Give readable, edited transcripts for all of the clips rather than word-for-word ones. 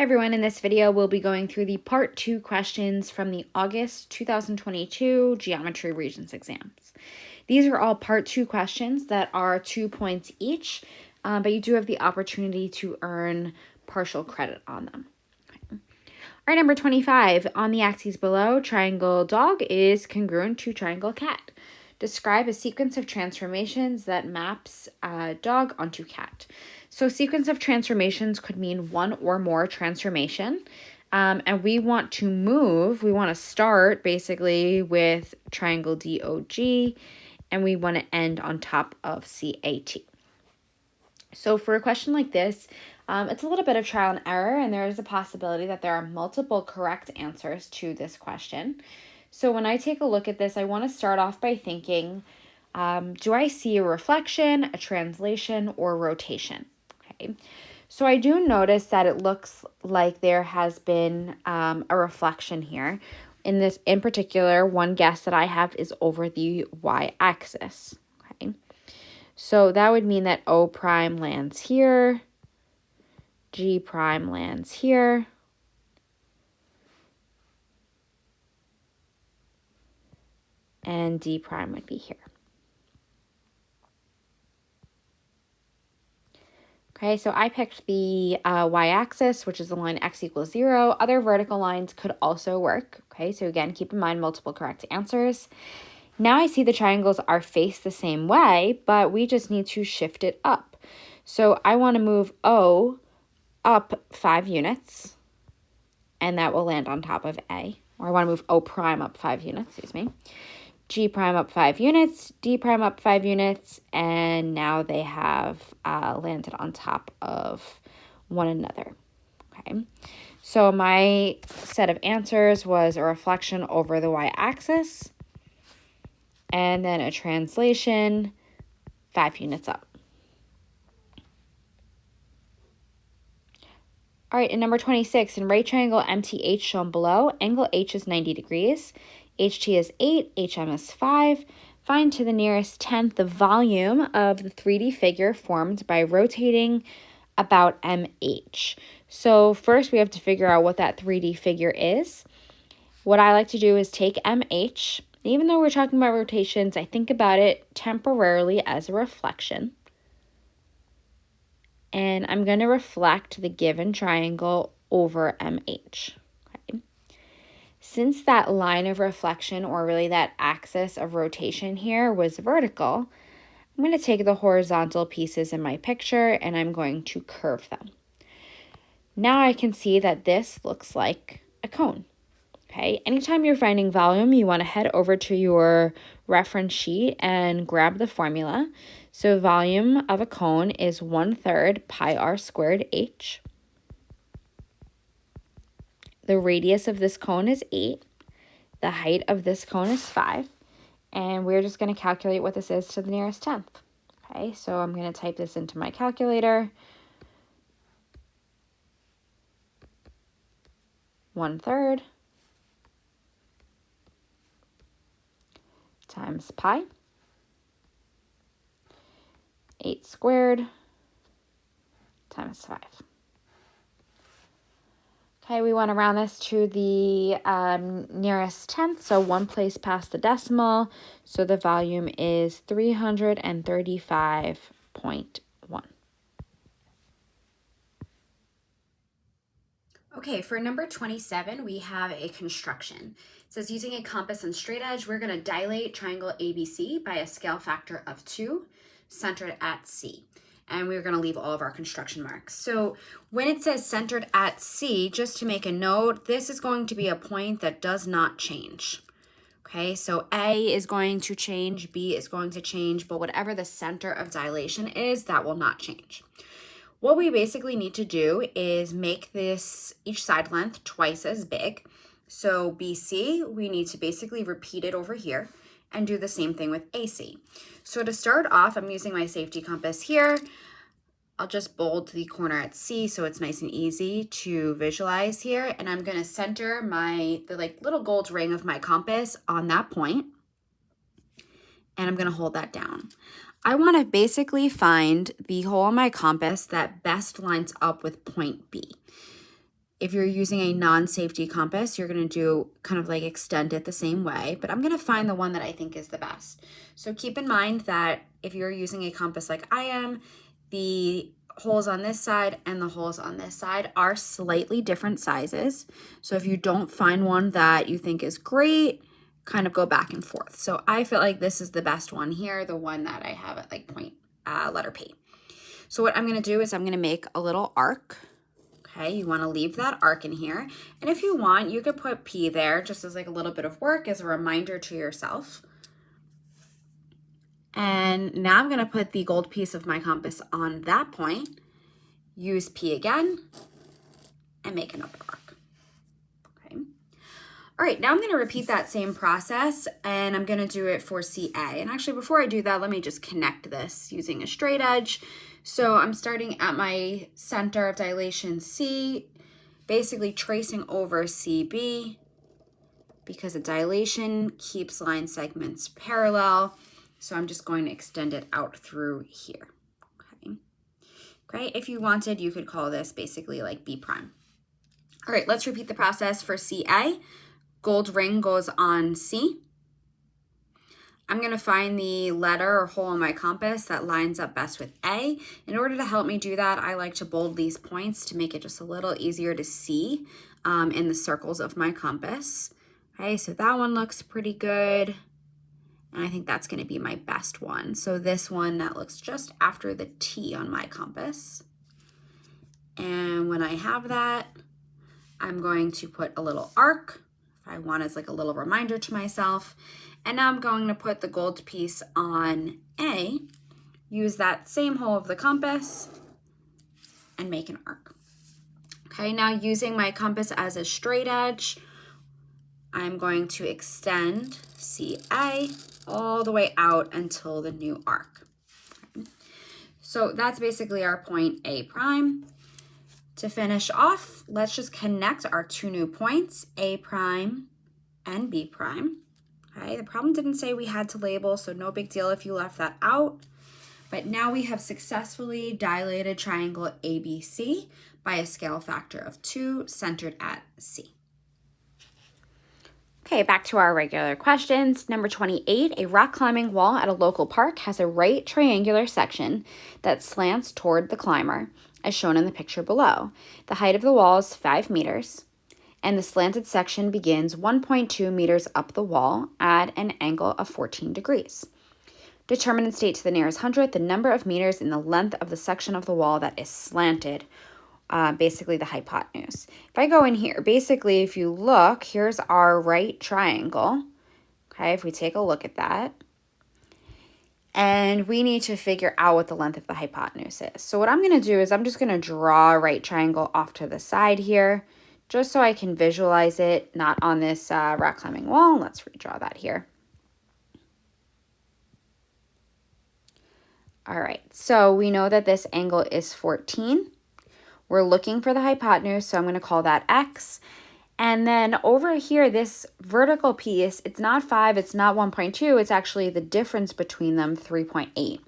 Hi everyone, in this video we'll be going through the part 2 questions from the August 2022 Geometry Regents exams. These are all part 2 questions that are 2 points each, but you do have the opportunity to earn partial credit on them. All right, number 25, on the axes below, triangle dog is congruent to triangle cat. Describe a sequence of transformations that maps dog onto cat. So sequence of transformations could mean one or more transformation. And we want to start basically with triangle DOG, and we want to end on top of CAT. So for a question like this, it's a little bit of trial and error, and there is a possibility that there are multiple correct answers to this question. So when I take a look at this, I want to start off by thinking, do I see a reflection, a translation, or rotation? Okay. So I do notice that it looks like there has been a reflection here. In particular, one guess that I have is over the y-axis. Okay. So that would mean that O prime lands here, G prime lands here, and D prime would be here. Okay, so I picked the y-axis, which is the line x equals 0. Other vertical lines could also work. Okay, so again, keep in mind multiple correct answers. Now I see the triangles are faced the same way, but we just need to shift it up. So I want to move O up 5 units, and that will land on top of A. Or I want to move O prime up 5 units, G prime up 5 units, D prime up 5 units, and now they have landed on top of one another. Okay, so my set of answers was a reflection over the y-axis, and then a translation 5 units up. All right, in number 26, in right triangle MTH shown below, angle H is 90 degrees. HT is 8, HM is 5. Find to the nearest tenth the volume of the 3D figure formed by rotating about MH. So first we have to figure out what that 3D figure is. What I like to do is take MH. Even though we're talking about rotations, I think about it temporarily as a reflection. And I'm going to reflect the given triangle over MH. Since that line of reflection, or really that axis of rotation here, was vertical, I'm going to take the horizontal pieces in my picture and I'm going to curve them. Now I can see that this looks like a cone. Okay, anytime you're finding volume, you want to head over to your reference sheet and grab the formula. So volume of a cone is 1/3 pi r squared h. The radius of this cone is 8. The height of this cone is 5. And we're just going to calculate what this is to the nearest tenth. Okay, so I'm going to type this into my calculator. 1/3 times pi, 8 squared times 5. Okay, we want to round this to the nearest tenth, so one place past the decimal. So the volume is 335.1. Okay, for number 27, we have a construction. It says using a compass and straight edge, we're going to dilate triangle ABC by a scale factor of 2, centered at C. And we're going to leave all of our construction marks. So when it says centered at C, just to make a note, this is going to be a point that does not change. Okay, so A is going to change, B is going to change, but whatever the center of dilation is, that will not change. What we basically need to do is make this each side length twice as big. So BC, we need to basically repeat it over here and do the same thing with AC. So to start off, I'm using my safety compass here. I'll just bold the corner at C so it's nice and easy to visualize here. And I'm going to center the little gold ring of my compass on that point. And I'm going to hold that down. I want to basically find the hole in my compass that best lines up with point B. if you're using a non-safety compass, you're going to do kind of like extend it the same way, but I'm going to find the one that I think is the best. So keep in mind that if you're using a compass like I am, the holes on this side and the holes on this side are slightly different sizes. So if you don't find one that you think is great, kind of go back and forth. So I feel like this is the best one here, the one that I have at like point letter P. So what I'm going to do is I'm going to make a little arc. Okay, you want to leave that arc in here. And if you want, you could put P there just as like a little bit of work as a reminder to yourself. And now I'm going to put the gold piece of my compass on that point, use P again, and make another arc. Okay. All right, now I'm going to repeat that same process, and I'm going to do it for CA. And actually, before I do that, let me just connect this using a straight edge. So I'm starting at my center of dilation C, basically tracing over CB, because a dilation keeps line segments parallel. So I'm just going to extend it out through here. Okay. Great. If you wanted, you could call this basically like B prime. All right, let's repeat the process for CA. Gold ring goes on C. I'm going to find the letter or hole in my compass that lines up best with A. In order to help me do that, I like to bold these points to make it just a little easier to see in the circles of my compass. Okay, so that one looks pretty good. And I think that's going to be my best one. So this one that looks just after the T on my compass. And when I have that, I'm going to put a little arc, if I want as like a little reminder to myself. And now I'm going to put the gold piece on A, use that same hole of the compass, and make an arc. Okay, now using my compass as a straight edge, I'm going to extend CA all the way out until the new arc. Okay. So that's basically our point A prime. To finish off, let's just connect our two new points, A prime and B prime. Okay, the problem didn't say we had to label, so no big deal if you left that out. But now we have successfully dilated triangle ABC by a scale factor of 2 centered at C. Okay, back to our regular questions. Number 28, a rock climbing wall at a local park has a right triangular section that slants toward the climber, as shown in the picture below. The height of the wall is 5 meters, and the slanted section begins 1.2 meters up the wall at an angle of 14 degrees. Determine and state to the nearest hundredth the number of meters in the length of the section of the wall that is slanted, basically the hypotenuse. If I go in here, basically if you look, here's our right triangle. Okay, if we take a look at that. And we need to figure out what the length of the hypotenuse is. So what I'm going to do is I'm just going to draw a right triangle off to the side here, just so I can visualize it, not on this rock climbing wall. Let's redraw that here. All right, so we know that this angle is 14. We're looking for the hypotenuse, so I'm going to call that X. And then over here, this vertical piece, it's not 5, it's not 1.2, it's actually the difference between them, 3.8.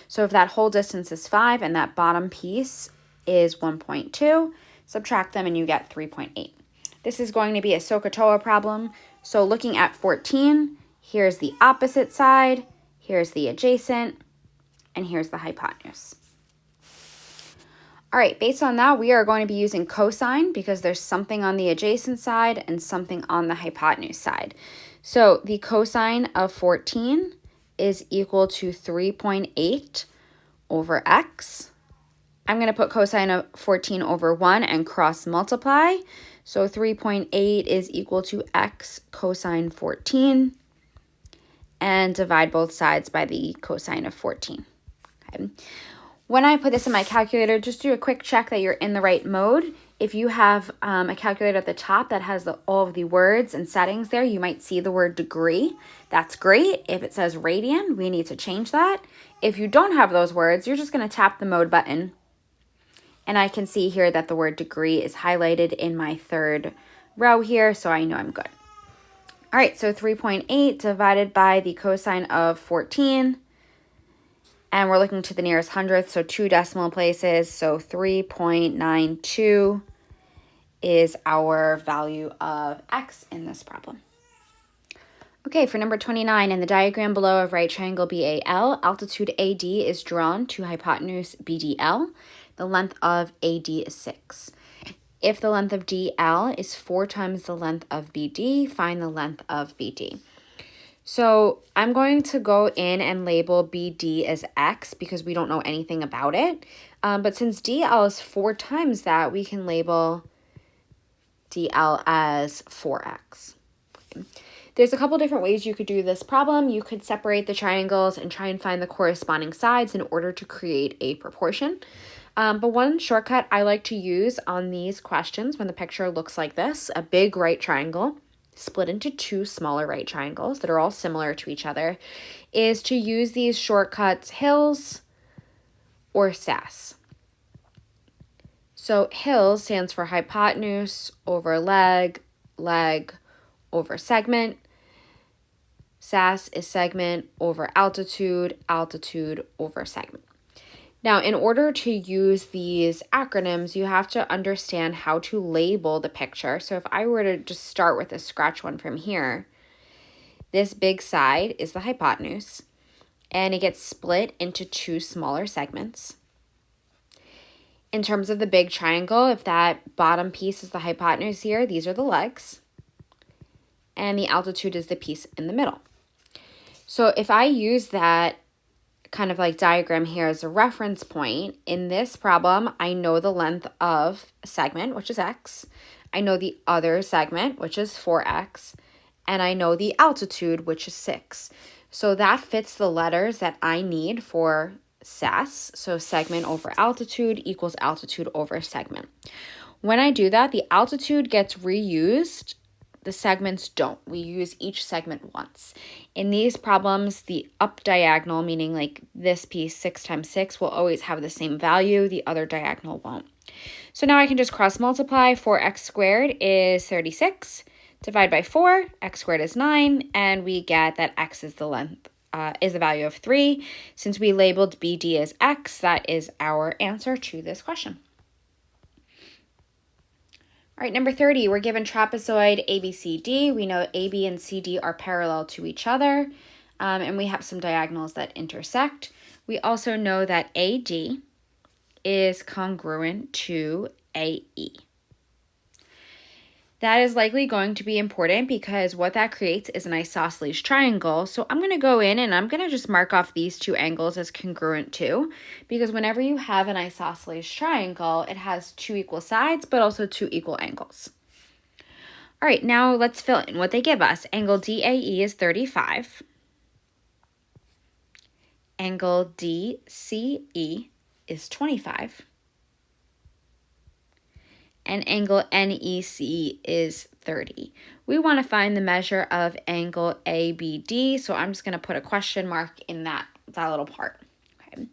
So if that whole distance is 5 and that bottom piece is 1.2, subtract them and you get 3.8. This is going to be a SOHCAHTOA problem. So looking at 14, here's the opposite side, here's the adjacent, and here's the hypotenuse. All right, based on that, we are going to be using cosine because there's something on the adjacent side and something on the hypotenuse side. So the cosine of 14 is equal to 3.8 over x. I'm going to put cosine of 14 over 1 and cross multiply. So 3.8 is equal to x cosine 14. And divide both sides by the cosine of 14. Okay. When I put this in my calculator, just do a quick check that you're in the right mode. If you have a calculator at the top that has all of the words and settings there, you might see the word degree. That's great. If it says radian, we need to change that. If you don't have those words, you're just going to tap the mode button. And I can see here that the word degree is highlighted in my third row here, so I know I'm good. All right, so 3.8 divided by the cosine of 14. And we're looking to the nearest hundredth, so 2 decimal places. So 3.92 is our value of x in this problem. Okay, for number 29, in the diagram below of right triangle BAL, altitude AD is drawn to hypotenuse BDL. The length of AD is 6. If the length of DL is 4 times the length of BD, find the length of BD. So I'm going to go in and label BD as X because we don't know anything about it. But since DL is 4 times that, we can label DL as 4X. Okay. There's a couple different ways you could do this problem. You could separate the triangles and try and find the corresponding sides in order to create a proportion. But one shortcut I like to use on these questions when the picture looks like this, a big right triangle split into 2 smaller right triangles that are all similar to each other, is to use these shortcuts HILS or SAS. So HILS stands for hypotenuse over leg, leg over segment. SAS is segment over altitude, altitude over segment. Now, in order to use these acronyms, you have to understand how to label the picture. So if I were to just start with a scratch one from here, this big side is the hypotenuse, and it gets split into 2 smaller segments. In terms of the big triangle, if that bottom piece is the hypotenuse here, these are the legs, and the altitude is the piece in the middle. So if I use that kind of like diagram here as a reference point, in this problem, I know the length of a segment, which is X. I know the other segment, which is 4X. And I know the altitude, which is 6. So that fits the letters that I need for SAS. So segment over altitude equals altitude over segment. When I do that, the altitude gets reused. The segments don't. We use each segment once. In these problems, the up diagonal, meaning like this piece 6 times 6, will always have the same value. The other diagonal won't. So now I can just cross multiply. 4x squared is 36. Divide by 4, x squared is 9, and we get that x is the length, is the value of 3. Since we labeled BD as x, that is our answer to this question. All right, number 30, we're given trapezoid ABCD. We know AB and CD are parallel to each other, and we have some diagonals that intersect. We also know that AD is congruent to AE. That is likely going to be important because what that creates is an isosceles triangle. So I'm going to go in and I'm going to just mark off these 2 angles as congruent to, because whenever you have an isosceles triangle, it has 2 equal sides, but also 2 equal angles. All right, now let's fill in what they give us. Angle DAE is 35. Angle DCE is 25. And angle NEC is 30. We want to find the measure of angle ABD, so I'm just going to put a question mark in that little part. Okay.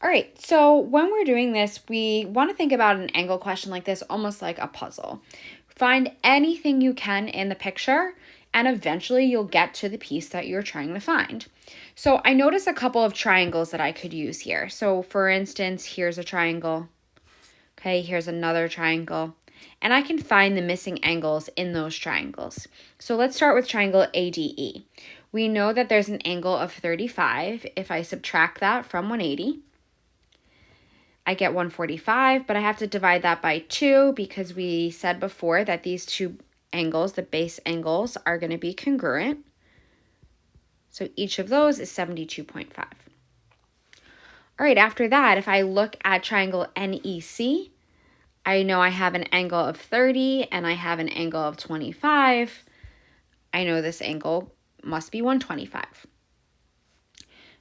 All right, so when we're doing this, we want to think about an angle question like this almost like a puzzle. Find anything you can in the picture, and eventually you'll get to the piece that you're trying to find. So I noticed a couple of triangles that I could use here. So for instance, here's a triangle. Okay, here's another triangle, and I can find the missing angles in those triangles. So let's start with triangle ADE. We know that there's an angle of 35. If I subtract that from 180, I get 145, but I have to divide that by 2 because we said before that these 2 angles, the base angles, are going to be congruent. So each of those is 72.5. All right, after that, if I look at triangle NEC, I know I have an angle of 30 and I have an angle of 25. I know this angle must be 125.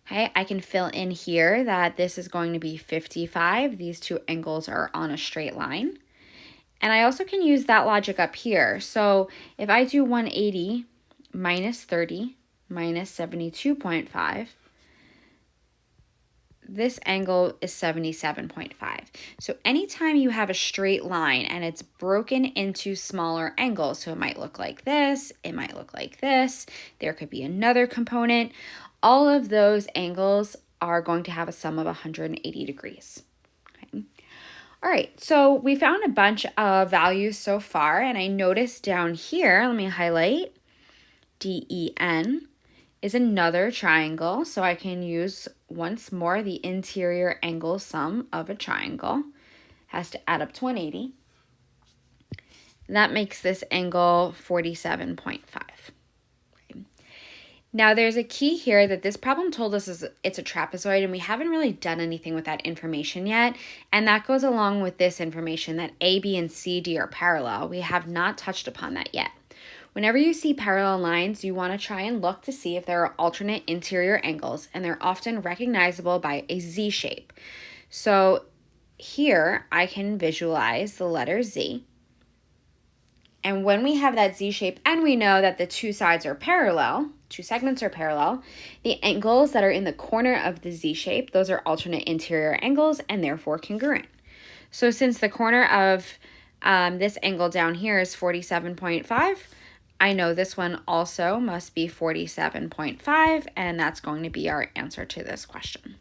Okay, I can fill in here that this is going to be 55. These 2 angles are on a straight line. And I also can use that logic up here. So if I do 180 minus 30 minus 72.5, this angle is 77.5. So anytime you have a straight line and it's broken into smaller angles, so it might look like this, it might look like this, there could be another component, all of those angles are going to have a sum of 180 degrees. Okay. All right, so we found a bunch of values so far, and I noticed down here, let me highlight, DEN is another triangle, so I can use once more the interior angle sum of a triangle. Has to add up to 180. That makes this angle 47.5. Now, there's a key here that this problem told us is it's a trapezoid, and we haven't really done anything with that information yet. And that goes along with this information that A, B, and C, D are parallel. We have not touched upon that yet. Whenever you see parallel lines, you want to try and look to see if there are alternate interior angles, and they're often recognizable by a Z shape. So here I can visualize the letter Z. And when we have that Z shape and we know that the two sides are parallel, two segments are parallel, the angles that are in the corner of the Z shape, those are alternate interior angles and therefore congruent. So since the corner of this angle down here is 47.5, I know this one also must be 47.5, and that's going to be our answer to this question.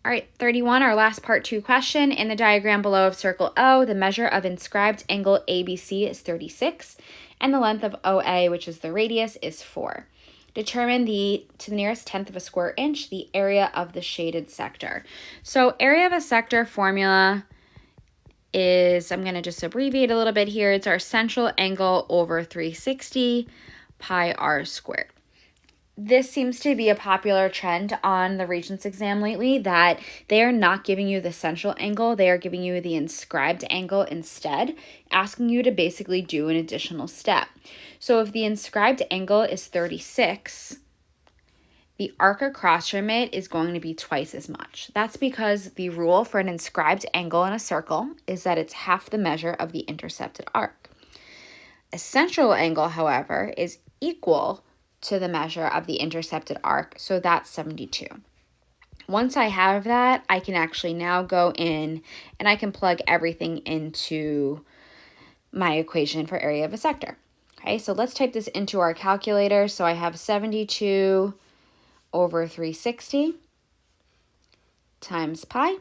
All right, 31, our last part 2 question. In the diagram below of circle O, the measure of inscribed angle ABC is 36, and the length of OA, which is the radius, is 4. Determine to the nearest tenth of a square inch, the area of the shaded sector. So area of a sector formula is, I'm going to just abbreviate a little bit here, it's our central angle over 360 pi r squared. This seems to be a popular trend on the Regents exam lately, that they are not giving you the central angle, they are giving you the inscribed angle instead, asking you to basically do an additional step. So if the inscribed angle is 36, the arc across from it is going to be twice as much. That's because the rule for an inscribed angle in a circle is that it's half the measure of the intercepted arc. A central angle, however, is equal to the measure of the intercepted arc, so that's 72. Once I have that, I can actually now go in and I can plug everything into my equation for area of a sector. Okay, so let's type this into our calculator. So I have 72 over 360 times pi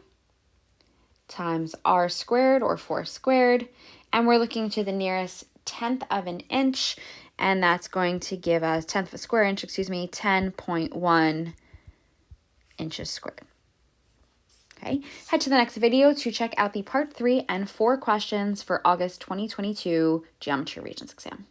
times r squared, or 4 squared, and we're looking to the nearest tenth of an inch, and that's going to give us, tenth of a square inch, 10.1 inches squared. Okay, head to the next video to check out the part 3 and 4 questions for August 2022 Geometry Regents exam.